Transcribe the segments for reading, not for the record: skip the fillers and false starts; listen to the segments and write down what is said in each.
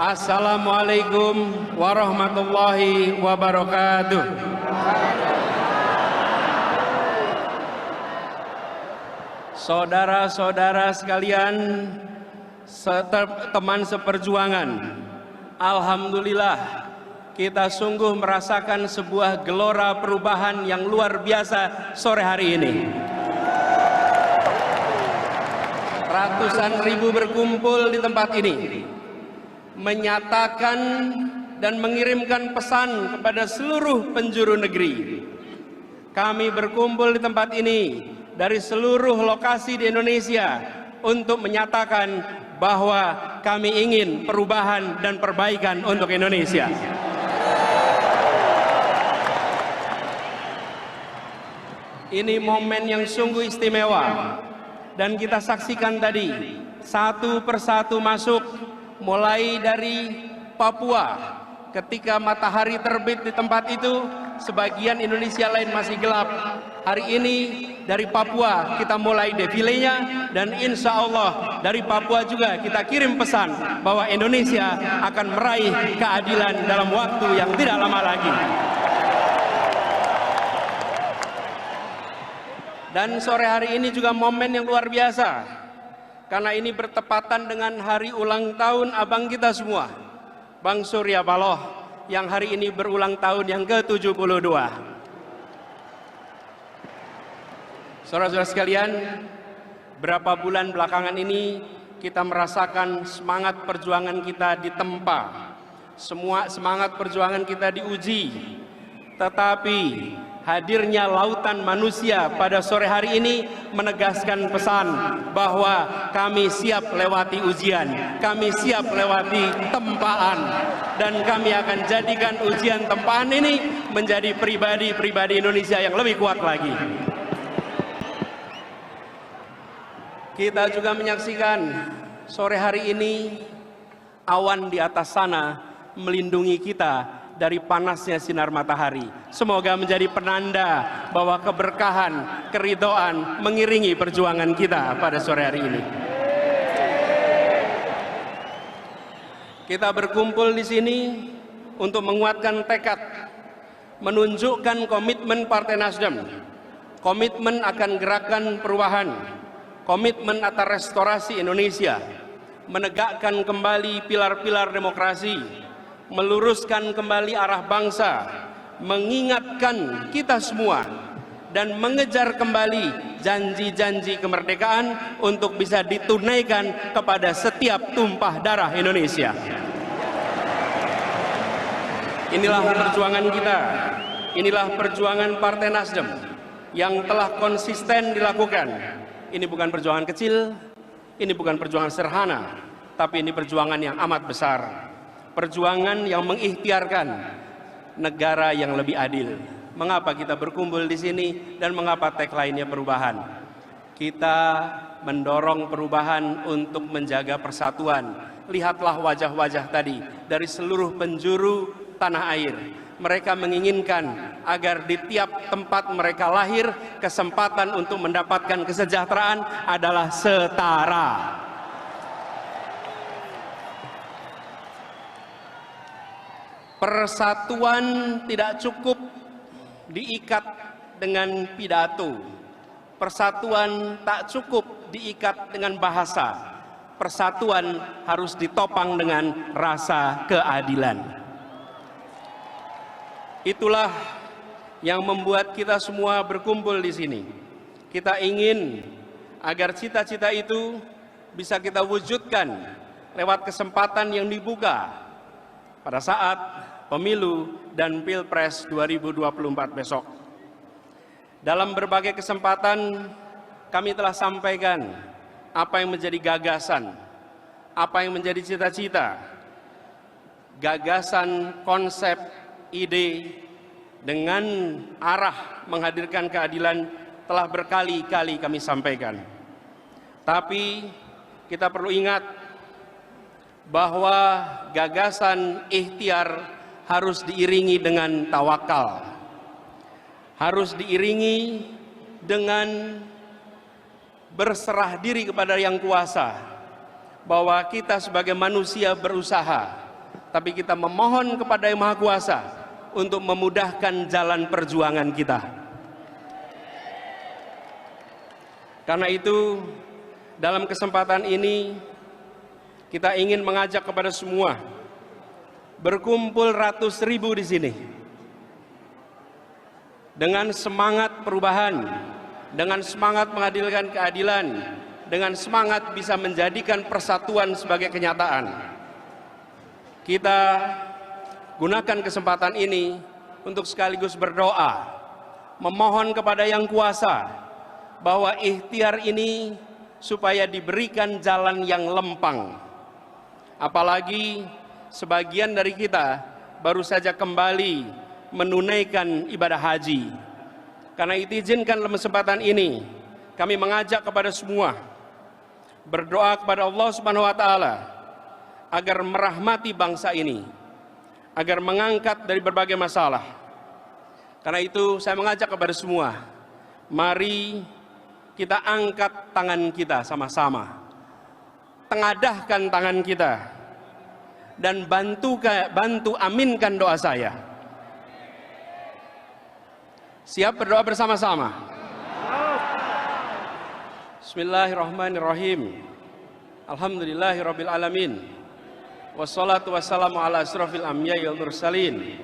Assalamualaikum warahmatullahi wabarakatuh. Saudara-saudara sekalian, teman seperjuangan, alhamdulillah kita sungguh merasakan sebuah gelora perubahan yang luar biasa sore hari ini. Ratusan ribu berkumpul di tempat ini, menyatakan dan mengirimkan pesan kepada seluruh penjuru negeri. Kami berkumpul di tempat ini dari seluruh lokasi di Indonesia untuk menyatakan bahwa kami ingin perubahan dan perbaikan untuk Indonesia. Ini momen yang sungguh istimewa dan kita saksikan tadi satu persatu masuk, mulai dari Papua ketika matahari terbit di tempat itu, sebagian Indonesia lain masih gelap. Hari ini dari Papua kita mulai defilenya, dan insya Allah dari Papua juga kita kirim pesan bahwa Indonesia akan meraih keadilan dalam waktu yang tidak lama lagi. Dan sore hari ini juga momen yang luar biasa, karena ini bertepatan dengan hari ulang tahun abang kita semua, Bang Surya Paloh, yang hari ini berulang tahun yang ke-72. Saudara-saudara sekalian, berapa bulan belakangan ini kita merasakan semangat perjuangan kita ditempa. Semua semangat perjuangan kita diuji. Tetapi hadirnya lautan manusia pada sore hari ini menegaskan pesan bahwa kami siap lewati ujian, kami siap lewati tempaan, dan kami akan jadikan ujian tempaan ini menjadi pribadi-pribadi Indonesia yang lebih kuat lagi. Kita juga menyaksikan sore hari ini awan di atas sana melindungi kita dari panasnya sinar matahari. Semoga menjadi penanda bahwa keberkahan, keridhaan mengiringi perjuangan kita pada sore hari ini. Kita berkumpul di sini untuk menguatkan tekad, menunjukkan komitmen Partai Nasdem, komitmen akan gerakan perubahan, komitmen atas restorasi Indonesia, menegakkan kembali pilar-pilar demokrasi, meluruskan kembali arah bangsa, mengingatkan kita semua, dan mengejar kembali janji-janji kemerdekaan untuk bisa ditunaikan kepada setiap tumpah darah Indonesia. Inilah perjuangan kita, inilah perjuangan Partai Nasdem yang telah konsisten dilakukan. Ini bukan perjuangan kecil, ini bukan perjuangan sederhana, tapi ini perjuangan yang amat besar. Perjuangan yang mengikhtiarkan negara yang lebih adil. Mengapa kita berkumpul di sini dan mengapa tagline-nya perubahan? Kita mendorong perubahan untuk menjaga persatuan. Lihatlah wajah-wajah tadi dari seluruh penjuru tanah air. Mereka menginginkan agar di tiap tempat mereka lahir, kesempatan untuk mendapatkan kesejahteraan adalah setara. Persatuan tidak cukup diikat dengan pidato. Persatuan tak cukup diikat dengan bahasa. Persatuan harus ditopang dengan rasa keadilan. Itulah yang membuat kita semua berkumpul di sini. Kita ingin agar cita-cita itu bisa kita wujudkan lewat kesempatan yang dibuka pada saat pemilu dan Pilpres 2024 besok. Dalam berbagai kesempatan kami telah sampaikan apa yang menjadi gagasan, apa yang menjadi cita-cita, gagasan, konsep, ide dengan arah menghadirkan keadilan telah berkali-kali kami sampaikan. Tapi kita perlu ingat bahwa gagasan ikhtiar harus diiringi dengan tawakal, harus diiringi dengan berserah diri kepada yang kuasa, bahwa kita sebagai manusia berusaha tapi kita memohon kepada Yang Maha Kuasa untuk memudahkan jalan perjuangan kita. Karena itu, dalam kesempatan ini kita ingin mengajak kepada semua berkumpul ratus ribu di sini dengan semangat perubahan, dengan semangat menghadirkan keadilan, dengan semangat bisa menjadikan persatuan sebagai kenyataan. Kita gunakan kesempatan ini untuk sekaligus berdoa, memohon kepada Yang Kuasa bahwa ikhtiar ini supaya diberikan jalan yang lempang. Apalagi sebagian dari kita baru saja kembali menunaikan ibadah haji. Karena itu izinkan dalam kesempatan ini kami mengajak kepada semua berdoa kepada Allah Subhanahu wa taala agar merahmati bangsa ini, agar mengangkat dari berbagai masalah. Karena itu saya mengajak kepada semua, mari kita angkat tangan kita sama-sama, tengadahkan tangan kita, dan bantu aminkan doa saya. Siap berdoa bersama-sama? Bismillahirrahmanirrahim. Alhamdulillahirabbil alamin. Wassalatu wassalamu ala asrofil anbiya'i wal mursalin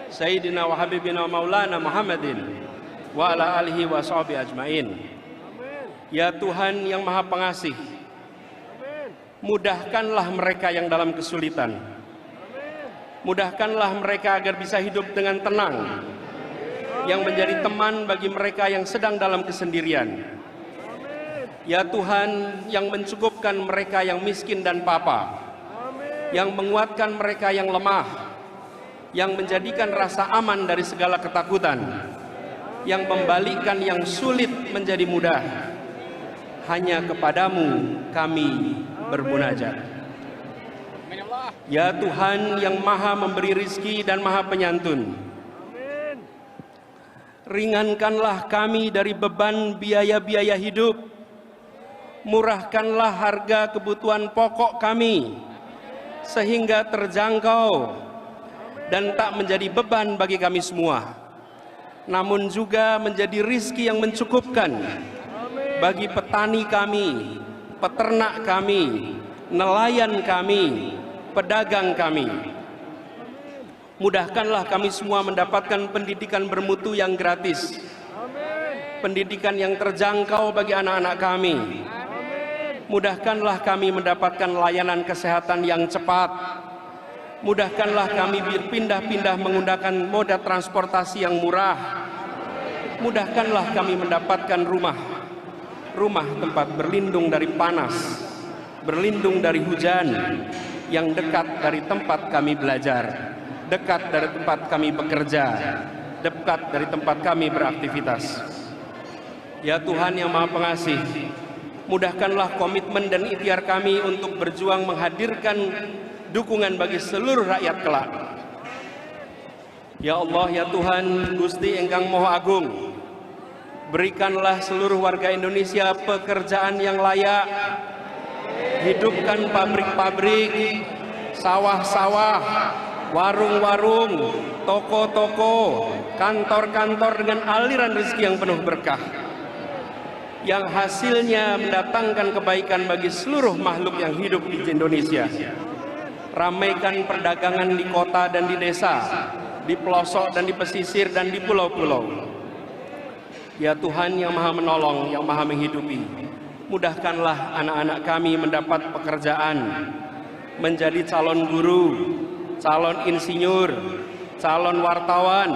Sayyidina wa habibina wa maulana Muhammadin wa ala alihi wa sahbihi ajmain. Ya Tuhan yang Maha Pengasih, mudahkanlah mereka yang dalam kesulitan. Mudahkanlah mereka agar bisa hidup dengan tenang, yang menjadi teman bagi mereka yang sedang dalam kesendirian. Ya Tuhan yang mencukupkan mereka yang miskin dan papa, yang menguatkan mereka yang lemah, yang menjadikan rasa aman dari segala ketakutan, yang membalikkan yang sulit menjadi mudah. Hanya kepadamu kami bermunajat. Ya Tuhan yang Maha memberi rizki dan Maha penyantun, ringankanlah kami dari beban biaya-biaya hidup, murahkanlah harga kebutuhan pokok kami sehingga terjangkau dan tak menjadi beban bagi kami semua, namun juga menjadi rizki yang mencukupkan bagi petani kami, peternak kami, nelayan kami, pedagang kami. Mudahkanlah kami semua mendapatkan pendidikan bermutu yang gratis, pendidikan yang terjangkau bagi anak-anak kami. Mudahkanlah kami mendapatkan layanan kesehatan yang cepat. Mudahkanlah kami berpindah-pindah menggunakan moda transportasi yang murah. Mudahkanlah kami mendapatkan rumah tempat berlindung dari panas, berlindung dari hujan, yang dekat dari tempat kami belajar, dekat dari tempat kami bekerja, dekat dari tempat kami beraktivitas. Ya Tuhan yang Maha Pengasih, mudahkanlah komitmen dan ikhtiar kami untuk berjuang menghadirkan dukungan bagi seluruh rakyat kelak. Ya Allah, ya Tuhan, Gusti Engkang Maha Agung, berikanlah seluruh warga Indonesia pekerjaan yang layak. Hidupkan pabrik-pabrik, sawah-sawah, warung-warung, toko-toko, kantor-kantor dengan aliran rezeki yang penuh berkah, yang hasilnya mendatangkan kebaikan bagi seluruh makhluk yang hidup di Indonesia. Ramaikan perdagangan di kota dan di desa, di pelosok dan di pesisir dan di pulau-pulau. Ya Tuhan yang Maha Menolong, yang Maha Menghidupi, mudahkanlah anak-anak kami mendapat pekerjaan, menjadi calon guru, calon insinyur, calon wartawan,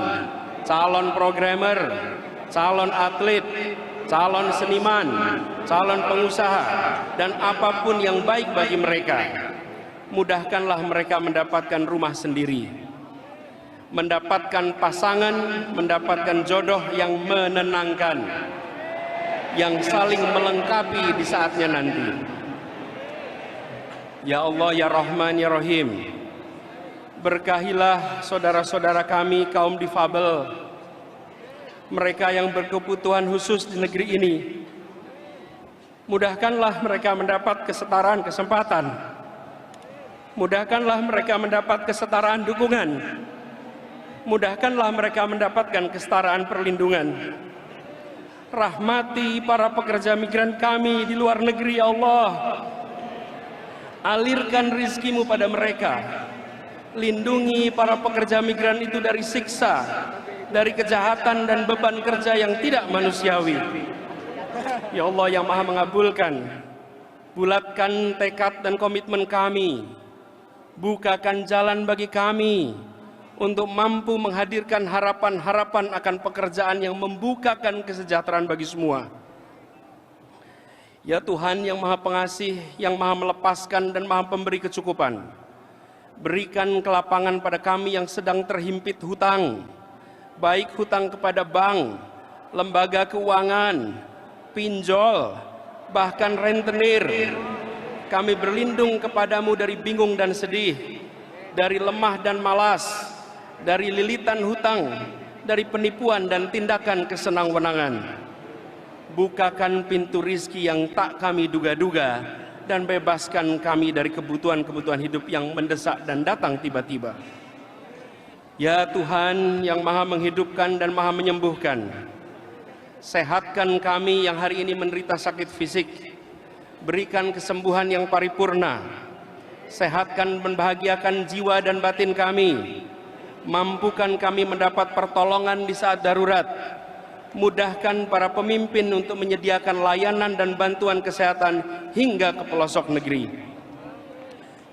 calon programmer, calon atlet, calon seniman, calon pengusaha, dan apapun yang baik bagi mereka. Mudahkanlah mereka mendapatkan rumah sendiri, mendapatkan pasangan, mendapatkan jodoh yang menenangkan, yang saling melengkapi di saatnya nanti. Ya Allah, ya Rahman, ya Rahim, berkahilah saudara-saudara kami kaum difabel, mereka yang berkebutuhan khusus di negeri ini. Mudahkanlah mereka mendapat kesetaraan kesempatan Mudahkanlah mereka mendapat kesetaraan dukungan. Mudahkanlah mereka mendapatkan kesetaraan perlindungan. Rahmati para pekerja migran kami di luar negeri, ya Allah. Alirkan rizkimu pada mereka. Lindungi para pekerja migran itu dari siksa, dari kejahatan dan beban kerja yang tidak manusiawi. Ya Allah yang Maha mengabulkan, bulatkan tekad dan komitmen kami. Bukakan jalan bagi kami untuk mampu menghadirkan harapan-harapan akan pekerjaan yang membukakan kesejahteraan bagi semua. Ya Tuhan yang Maha Pengasih, yang Maha melepaskan dan Maha pemberi kecukupan, berikan kelapangan pada kami yang sedang terhimpit hutang, baik hutang kepada bank, lembaga keuangan, pinjol, bahkan rentenir. Kami berlindung kepadamu dari bingung dan sedih, dari lemah dan malas, dari lilitan hutang, dari penipuan dan tindakan kesenang-wenangan. Bukakan pintu rizki yang tak kami duga-duga, dan bebaskan kami dari kebutuhan-kebutuhan hidup yang mendesak dan datang tiba-tiba. Ya Tuhan yang Maha menghidupkan dan Maha menyembuhkan, sehatkan kami yang hari ini menderita sakit fisik, berikan kesembuhan yang paripurna, sehatkan dan bahagiakan jiwa dan batin kami, mampukan kami mendapat pertolongan di saat darurat, mudahkan para pemimpin untuk menyediakan layanan dan bantuan kesehatan hingga ke pelosok negeri.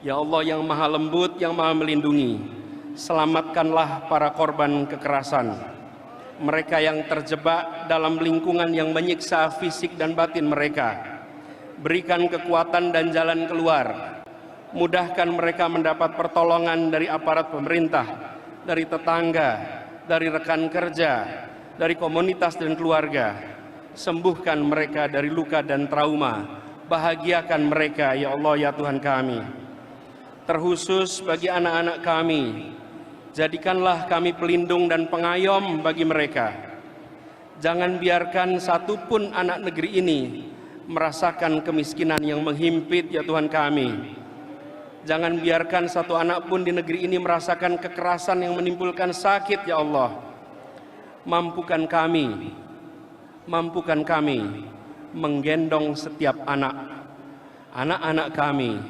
Ya Allah yang Maha lembut, yang Maha melindungi, selamatkanlah para korban kekerasan, mereka yang terjebak dalam lingkungan yang menyiksa fisik dan batin mereka. Berikan kekuatan dan jalan keluar, mudahkan mereka mendapat pertolongan dari aparat pemerintah, dari tetangga, dari rekan kerja, dari komunitas dan keluarga. Sembuhkan mereka dari luka dan trauma, bahagiakan mereka ya Allah ya Tuhan kami. Terkhusus bagi anak-anak kami, jadikanlah kami pelindung dan pengayom bagi mereka. Jangan biarkan satupun anak negeri ini merasakan kemiskinan yang menghimpit ya Tuhan kami. Jangan biarkan satu anak pun di negeri ini merasakan kekerasan yang menimbulkan sakit ya Allah. Mampukan kami menggendong setiap anak-anak kami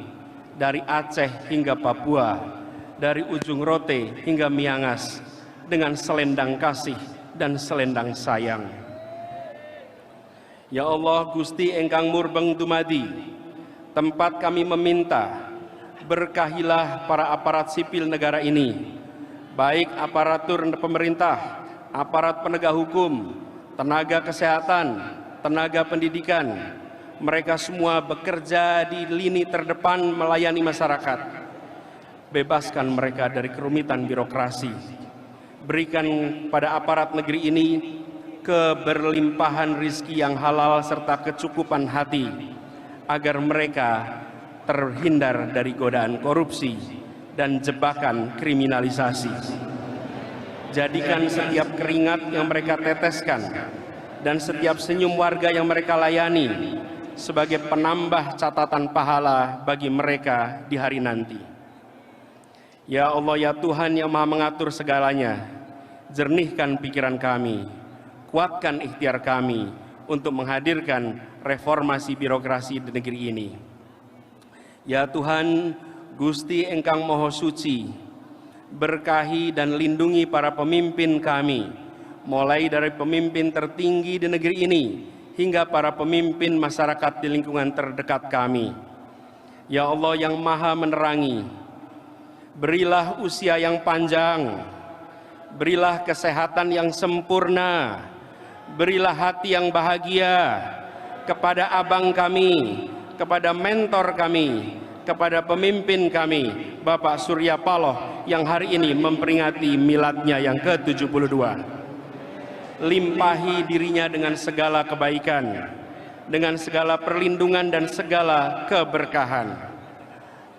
dari Aceh hingga Papua, dari ujung Rote hingga Miangas, dengan selendang kasih dan selendang sayang. Ya Allah, Gusti engkang murbeng dumadi, tempat kami meminta, berkahilah para aparat sipil negara ini, baik aparatur pemerintah, aparat penegak hukum, tenaga kesehatan, tenaga pendidikan. Mereka semua bekerja di lini terdepan melayani masyarakat. Bebaskan mereka dari kerumitan birokrasi. Berikan pada aparat negeri ini keberlimpahan rizki yang halal serta kecukupan hati, agar mereka terhindar dari godaan korupsi dan jebakan kriminalisasi. Jadikan setiap keringat yang mereka teteskan dan setiap senyum warga yang mereka layani sebagai penambah catatan pahala bagi mereka di hari nanti. Ya Allah ya Tuhan yang Maha mengatur segalanya, jernihkan pikiran kami, kuatkan ikhtiar kami untuk menghadirkan reformasi birokrasi di negeri ini. Ya Tuhan, Gusti engkang Maha Suci, berkahi dan lindungi para pemimpin kami, mulai dari pemimpin tertinggi di negeri ini hingga para pemimpin masyarakat di lingkungan terdekat kami. Ya Allah yang Maha menerangi, berilah usia yang panjang, berilah kesehatan yang sempurna, berilah hati yang bahagia kepada abang kami, kepada mentor kami, kepada pemimpin kami, Bapak Surya Paloh yang hari ini memperingati miladnya yang ke-72. Limpahi dirinya dengan segala kebaikan, dengan segala perlindungan dan segala keberkahan.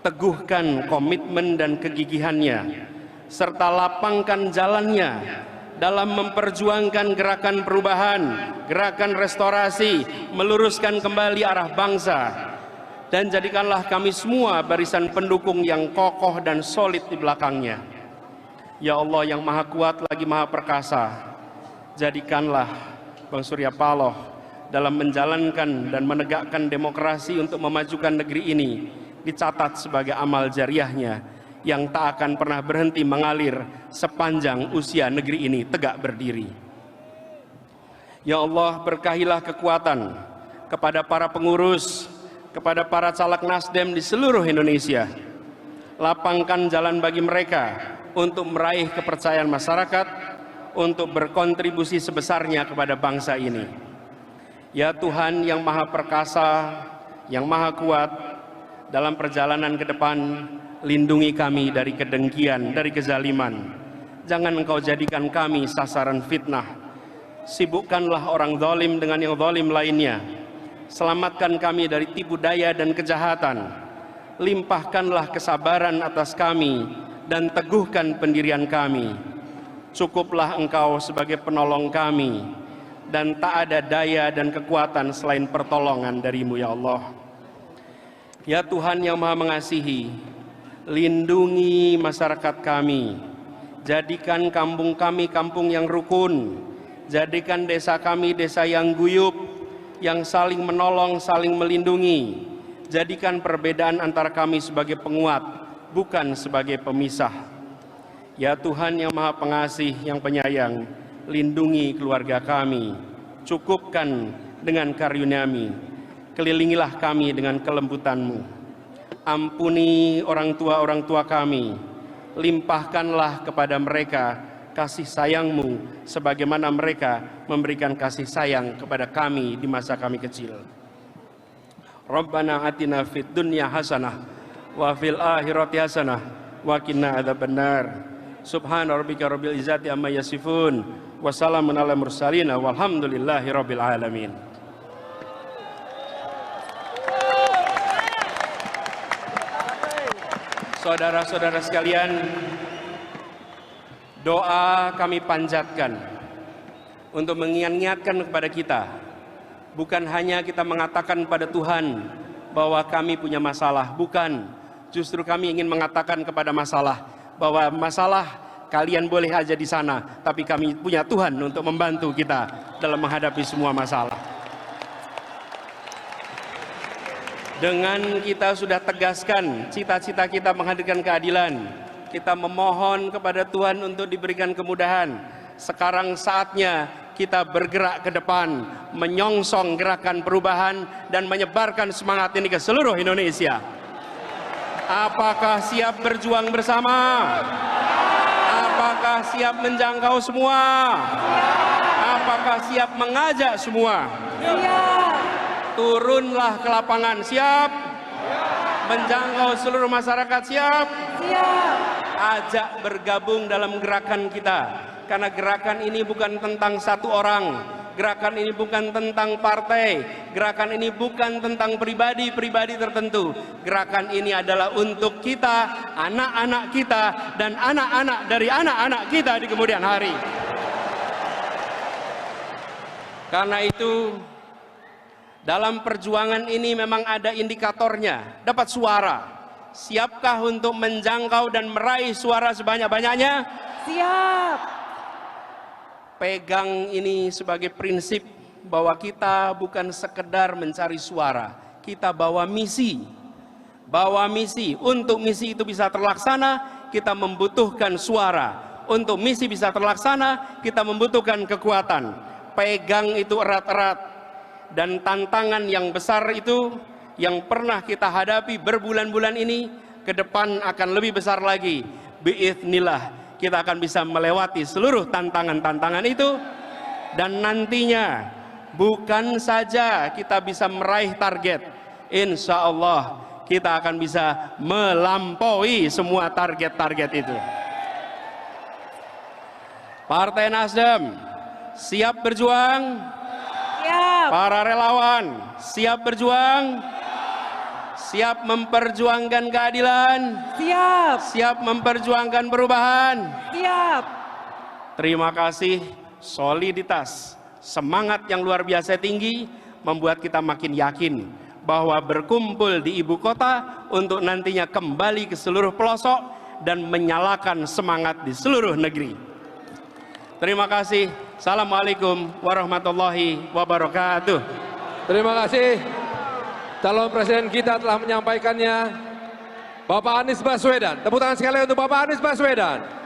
Teguhkan komitmen dan kegigihannya, serta lapangkan jalannya dalam memperjuangkan gerakan perubahan, gerakan restorasi, meluruskan kembali arah bangsa. dan jadikanlah kami semua barisan pendukung yang kokoh dan solid di belakangnya. Ya Allah yang Maha Kuat lagi Maha Perkasa, jadikanlah Bang Surya Paloh dalam menjalankan dan menegakkan demokrasi untuk memajukan negeri ini dicatat sebagai amal jariahnya yang tak akan pernah berhenti mengalir sepanjang usia negeri ini tegak berdiri. Ya Allah, berkahilah kekuatan kepada para pengurus, kepada para caleg Nasdem di seluruh Indonesia. Lapangkan jalan bagi mereka untuk meraih kepercayaan masyarakat, untuk berkontribusi sebesarnya kepada bangsa ini. Ya Tuhan yang Maha Perkasa, yang Maha Kuat, dalam perjalanan ke depan, lindungi kami dari kedengkian, dari kezaliman. Jangan Engkau jadikan kami sasaran fitnah. Sibukkanlah orang zalim dengan yang zalim lainnya. Selamatkan kami dari tipu daya dan kejahatan. Limpahkanlah kesabaran atas kami dan teguhkan pendirian kami. Cukuplah Engkau sebagai penolong kami, dan tak ada daya dan kekuatan selain pertolongan dari-Mu ya Allah. Ya Tuhan yang Maha Mengasihi, lindungi masyarakat kami. Jadikan kampung kami kampung yang rukun. Jadikan desa kami desa yang guyup, yang saling menolong, saling melindungi. Jadikan perbedaan antara kami sebagai penguat, bukan sebagai pemisah. Ya Tuhan yang Maha Pengasih, yang penyayang, lindungi keluarga kami. Cukupkan dengan karunia-Mu. Kelilingilah kami dengan kelembutan-Mu. Ampuni orang tua kami. Limpahkanlah kepada mereka kasih sayang-Mu sebagaimana mereka memberikan kasih sayang kepada kami di masa kami kecil. Rabbana atina fid dunya hasanah wa fil akhirati hasanah wa qina adzabannar. Subhana rabbika rabbil izzati amma yasifun wa salamun alal mursalin walhamdulillahi rabbil alamin. Saudara-saudara sekalian, doa kami panjatkan untuk mengingatkan kepada kita, bukan hanya kita mengatakan pada Tuhan bahwa kami punya masalah, bukan. Justru kami ingin mengatakan kepada masalah bahwa masalah kalian boleh aja di sana, tapi kami punya Tuhan untuk membantu kita dalam menghadapi semua masalah. Dengan kita sudah tegaskan cita-cita kita menghadirkan keadilan, kita memohon kepada Tuhan untuk diberikan kemudahan. Sekarang saatnya kita bergerak ke depan, menyongsong gerakan perubahan dan menyebarkan semangat ini ke seluruh Indonesia. Apakah siap berjuang bersama? Apakah siap menjangkau semua? Apakah siap mengajak semua? Turunlah ke lapangan, siap? Menjangkau seluruh masyarakat, siap? Ajak bergabung dalam gerakan kita, karena gerakan ini bukan tentang satu orang, gerakan ini bukan tentang partai, gerakan ini bukan tentang pribadi-pribadi tertentu. Gerakan ini adalah untuk kita, anak-anak kita, dan anak-anak dari anak-anak kita di kemudian hari. Karena itu, dalam perjuangan ini memang ada indikatornya, dapat suara. Siapkah untuk menjangkau dan meraih suara sebanyak-banyaknya? Siap. Pegang ini sebagai prinsip bahwa kita bukan sekedar mencari suara, kita bawa misi. Bawa misi. Untuk misi itu bisa terlaksana, kita membutuhkan suara. Untuk misi bisa terlaksana, kita membutuhkan kekuatan. Pegang itu erat-erat. Dan tantangan yang besar itu yang pernah kita hadapi berbulan-bulan ini, ke depan akan lebih besar lagi. Biiznillah, kita akan bisa melewati seluruh tantangan-tantangan itu. Dan nantinya bukan saja kita bisa meraih target, insya Allah kita akan bisa melampaui semua target-target itu. Partai Nasdem siap berjuang. Siap. Para relawan siap berjuang, siap memperjuangkan keadilan, siap memperjuangkan perubahan. Siap. Terima kasih. Soliditas, semangat yang luar biasa tinggi membuat kita makin yakin bahwa berkumpul di ibu kota untuk nantinya kembali ke seluruh pelosok dan menyalakan semangat di seluruh negeri. Terima kasih. Assalamualaikum warahmatullahi wabarakatuh. Terima kasih. Calon presiden kita telah menyampaikannya, Bapak Anies Baswedan. Tepuk tangan sekali untuk Bapak Anies Baswedan.